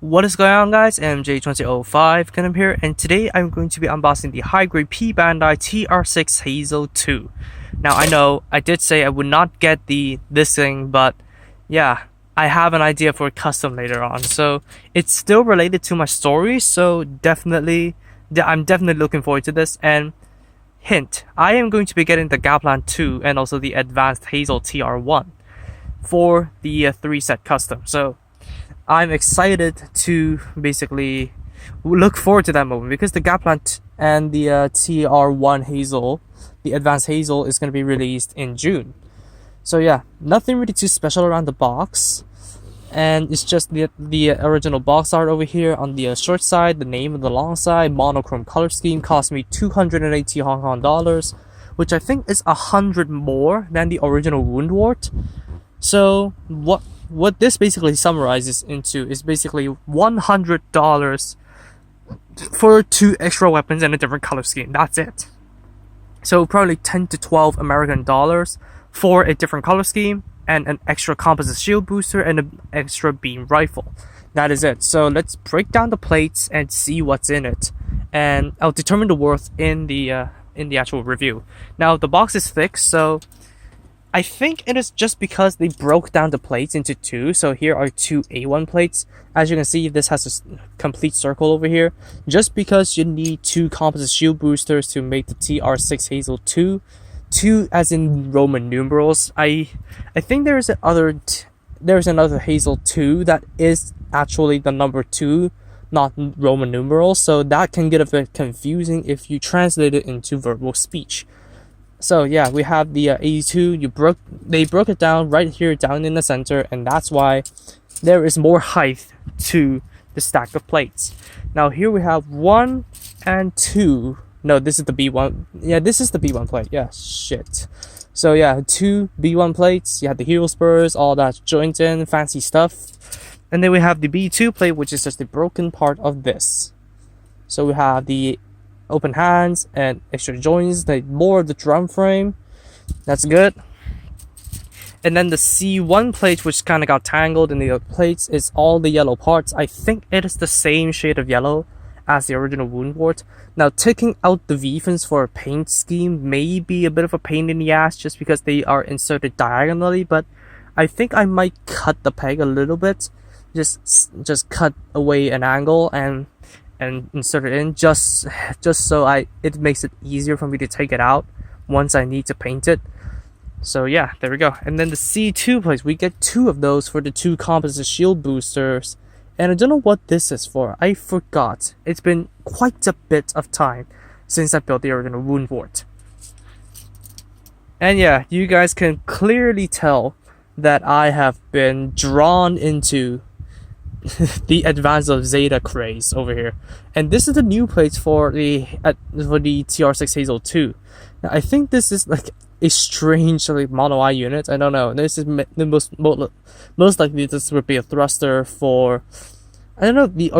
What is going on, guys? MJ2005 Gundam here, and today I'm going to be unboxing the high-grade P-Bandai TR-6 Hazel 2. Now, I know I did say I would not get this thing, but yeah, I have an idea for a custom later on. So it's still related to my story, so I'm definitely looking forward to this. And hint, I am going to be getting the Gaplan 2 and also the advanced Hazel TR1 for the 3-set custom. So I'm excited to basically look forward to that moment because the Gaplan and the TR1 Hazel, the advanced Hazel, is going to be released in June. So yeah, nothing really too special around the box, and it's just the original box art over here on the short side, the name on the long side, monochrome color scheme. Cost me 280 Hong Kong dollars, which I think is 100 more than the original Woundwort. So what this basically summarizes into is basically $100 for 2 extra weapons and a different color scheme. That's it. So probably 10 to 12 American dollars for a different color scheme and an extra composite shield booster and an extra beam rifle. That is it. So let's break down the plates and see what's in it, and I'll determine the worth in the actual review. Now the box is thick, so I think it is just because they broke down the plates into 2. So here are 2 A1 plates. As you can see, this has a complete circle over here. Just because you need 2 composite shield boosters to make the TR-6 Hazel 2. 2 as in Roman numerals. I think there's another Hazel 2 that is actually the number 2, not Roman numerals. So that can get a bit confusing if you translate it into verbal speech. So yeah, we have the 82. They broke it down right here down in the center, and that's why there is more height to the stack of plates. Now here we have 1 and 2. No, this is the B1. Yeah, this is the B1 plate. Yeah, shit. So yeah, 2 B1 plates. You have the hero spurs, all that joint in, fancy stuff. And then we have the B2 plate, which is just the broken part of this. So we have the open hands and extra joints, like more of the drum frame. That's good. And then the C1 plate, which kind of got tangled in the other plates, is all the yellow parts. I think it is the same shade of yellow as the original Woundwort. Now, taking out the V-fins for a paint scheme may be a bit of a pain in the ass just because they are inserted diagonally, but I think I might cut the peg a little bit. Just cut away an angle and insert it in just so it makes it easier for me to take it out once I need to paint it. So yeah, there we go. And then the C2 plates, we get 2 of those for the 2 composite shield boosters. And I don't know what this is for. I forgot. It's been quite a bit of time since I built the original Woundwort. And yeah, you guys can clearly tell that I have been drawn into the Advance of Zeta craze over here. And this is the new plates for the TR-6 Hazel 2. Now, I think this is like a strange like mono eye unit. I don't know. This is the most likely this would be a thruster for, I don't know, the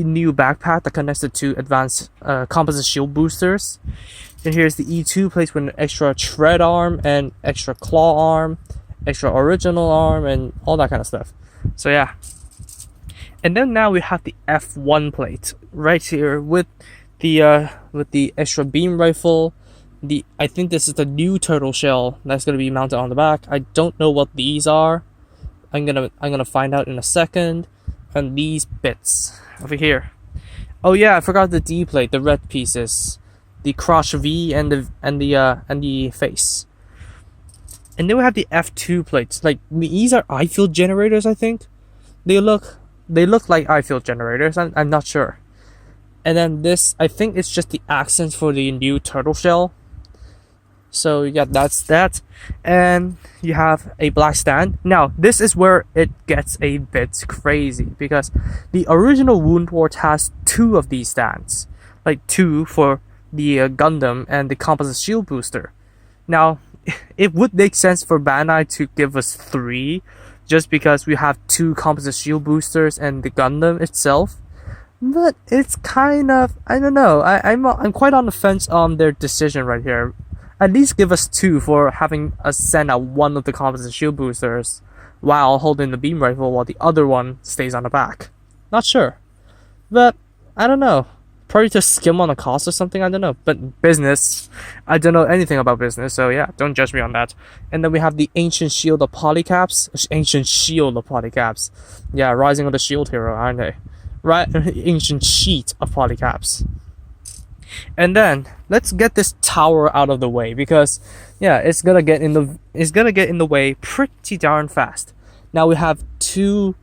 new backpack that connects it to advanced composite shield boosters. And here's the E2 plates with an extra tread arm and extra claw arm, extra original arm, and all that kind of stuff. So yeah. And then now we have the F1 plate right here with the extra beam rifle. I think this is the new turtle shell that's gonna be mounted on the back. I don't know what these are. I'm gonna find out in a second. And these bits over here. Oh yeah, I forgot the D plate, the red pieces, the crotch V and the face. And then we have the F2 plates. Like, these are eye field generators. I think they look like eye field generators. I'm not sure. And then this, I think it's just the accents for the new turtle shell. So yeah, that's that. And you have a black stand. Now, this is where it gets a bit crazy because the original Woundwort has 2 of these stands. Like 2 for the Gundam and the composite shield booster. Now, it would make sense for Bandai to give us 3 just because we have 2 composite shield boosters and the Gundam itself. But it's kind of, I don't know, I'm quite on the fence on their decision right here. At least give us 2 for having us send out 1 of the composite shield boosters while holding the beam rifle while the other one stays on the back. Not sure. But I don't know. Probably to skim on the cost or something, I don't know. But business, I don't know anything about business, so yeah, don't judge me on that. And then we have the Ancient Shield of Polycaps. Ancient Shield of Polycaps. Yeah, Rising of the Shield Hero, aren't they? Right, Ancient Sheet of Polycaps. And then let's get this tower out of the way because yeah, it's gonna get in the way pretty darn fast. Now we have 4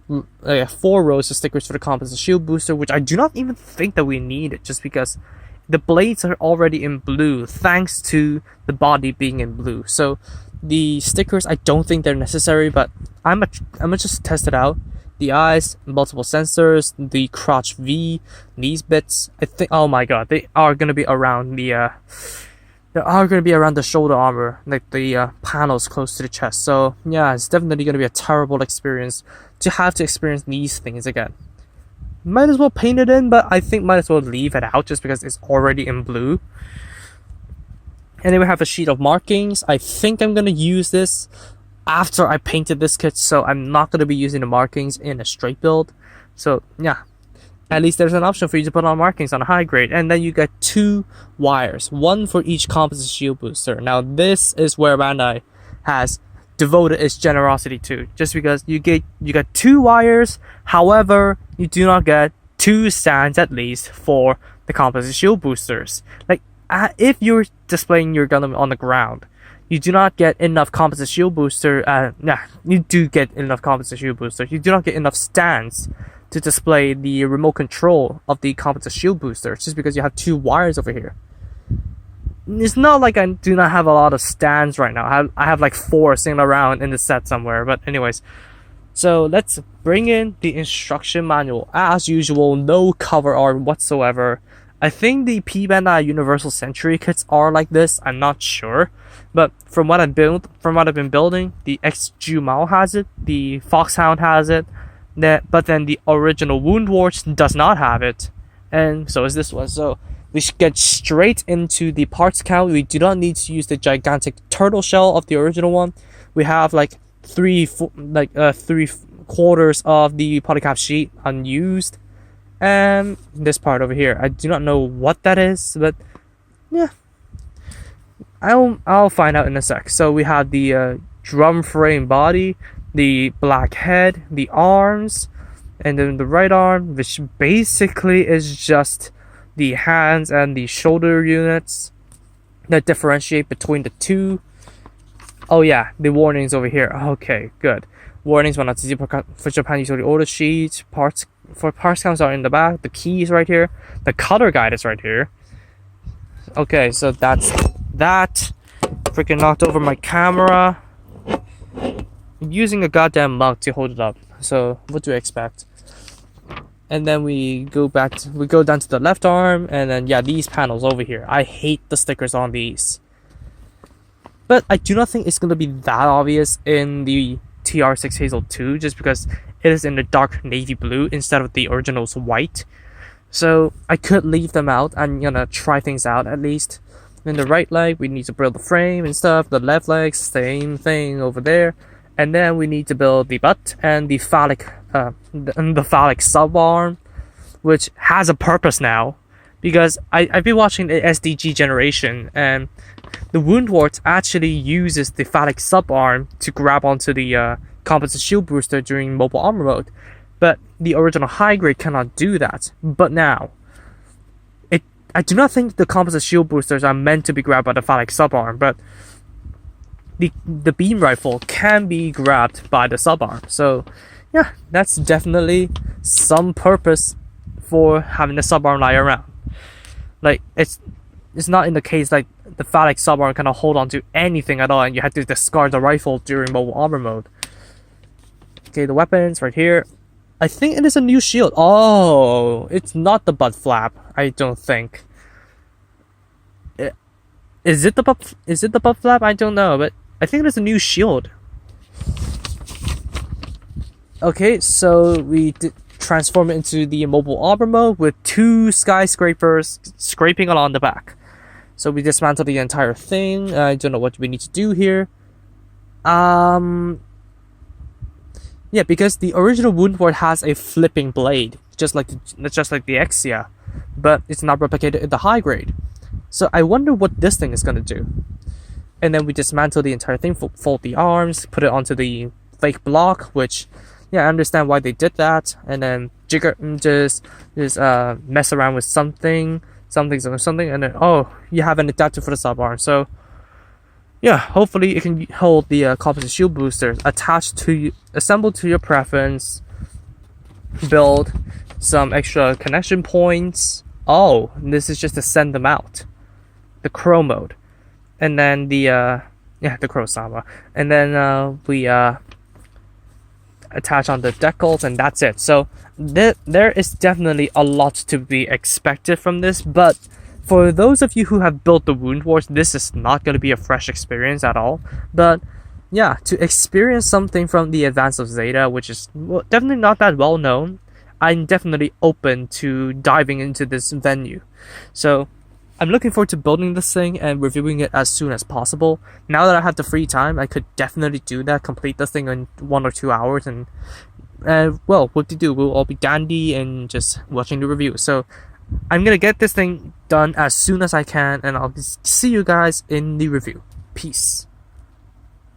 rows of stickers for the composite shield booster, which I do not even think that we need it, just because the blades are already in blue thanks to the body being in blue. So the stickers, I don't think they're necessary, but I'm gonna just test it out. The eyes, multiple sensors, the crotch V, these bits. I think, oh my god, they are gonna be around the shoulder armor, like the panels close to the chest. So yeah, it's definitely gonna be a terrible experience to have to experience these things again. Might as well paint it in, but I think might as well leave it out just because it's already in blue. And then we have a sheet of markings. I think I'm gonna use this after I painted this kit, so I'm not gonna be using the markings in a straight build. So yeah, at least there's an option for you to put on markings on a high grade. And then you get 2 wires, 1 for each composite shield booster. Now this is where Bandai has devoted its generosity to, just because you get 2 wires. However, you do not get 2 stands at least for the composite shield boosters. Like if you're displaying your Gundam on the ground, you do not get enough composite shield booster. You do get enough composite shield boosters. You do not get enough stands to display the remote control of the composite shield booster, just because you have 2 wires over here. It's not like I do not have a lot of stands right now. I have like 4 sitting around in the set somewhere. But anyways, so let's bring in the instruction manual. As usual, no cover art whatsoever. I think the P-Bandai Universal Century kits are like this. I'm not sure, but from what I've been building, the X-Ju-Mao has it, the Foxhound has it, but then the original Wound Wars does not have it, and so is this one. So we should get straight into the parts count. We do not need to use the gigantic turtle shell of the original one. We have like 3/4 of the polycap sheet unused. And this part over here, I do not know what that is, but yeah, I'll find out in a sec. So we have the drum frame body, the black head, the arms, and then the right arm, which basically is just the hands and the shoulder units that differentiate between the 2. Oh yeah, the warnings over here. Okay, good. Warnings for Japan usually order sheets, parts counts are in the back, the keys right here, the color guide is right here. Okay, so that's that. Freaking knocked over my camera. I'm using a goddamn mug to hold it up. So what do you expect? And then we go down to the left arm, and then yeah, these panels over here. I hate the stickers on these. But I do not think it's gonna be that obvious in the TR-6 Hazel 2, just because it is in the dark navy blue instead of the original's white. So I could leave them out and try things out at least. In the right leg, we need to build the frame and stuff. The left leg, same thing over there. And then we need to build the butt and the phallic subarm, which has a purpose now, because I've been watching the SDG generation, and the Wound Wart actually uses the phallic subarm to grab onto the composite shield booster during mobile armor mode, but the original high grade cannot do that. But now, I do not think the composite shield boosters are meant to be grabbed by the phallic subarm, but the beam rifle can be grabbed by the subarm. So yeah, that's definitely some purpose for having the subarm lie around. Like it's not in the case like the phallic subarm cannot hold on to anything at all and you have to discard the rifle during mobile armor mode. Okay, the weapons right here. I think it is a new shield. Oh, it's not the butt flap. I don't think. Is it the butt flap? I don't know, but I think it is a new shield. Okay, so we transform it into the mobile armor mode with 2 skyscrapers scraping along the back. So we dismantle the entire thing. I don't know what we need to do here. Yeah, because the original Wound Wart has a flipping blade, just like the X, yeah, but it's not replicated in the high grade. So I wonder what this thing is gonna do. And then we dismantle the entire thing, fold the arms, put it onto the fake block, which, yeah, I understand why they did that. And then just mess around with something, and then you have an adapter for the sub arm. So yeah, hopefully it can hold the composite shield boosters assembled to your preference. Build some extra connection points. Oh, this is just to send them out. The crow mode. And then the crow sama. And then we attach on the decals, and that's it. So there is definitely a lot to be expected from this, but for those of you who have built the Wound Wars, this is not going to be a fresh experience at all. But yeah, to experience something from the Advance of Zeta, which is definitely not that well known, I'm definitely open to diving into this venue. So I'm looking forward to building this thing and reviewing it as soon as possible. Now that I have the free time, I could definitely do that, complete this thing in 1 or 2 hours, and well, what to do? We'll all be dandy and just watching the review. So I'm gonna get this thing done as soon as I can, and I'll see you guys in the review. Peace.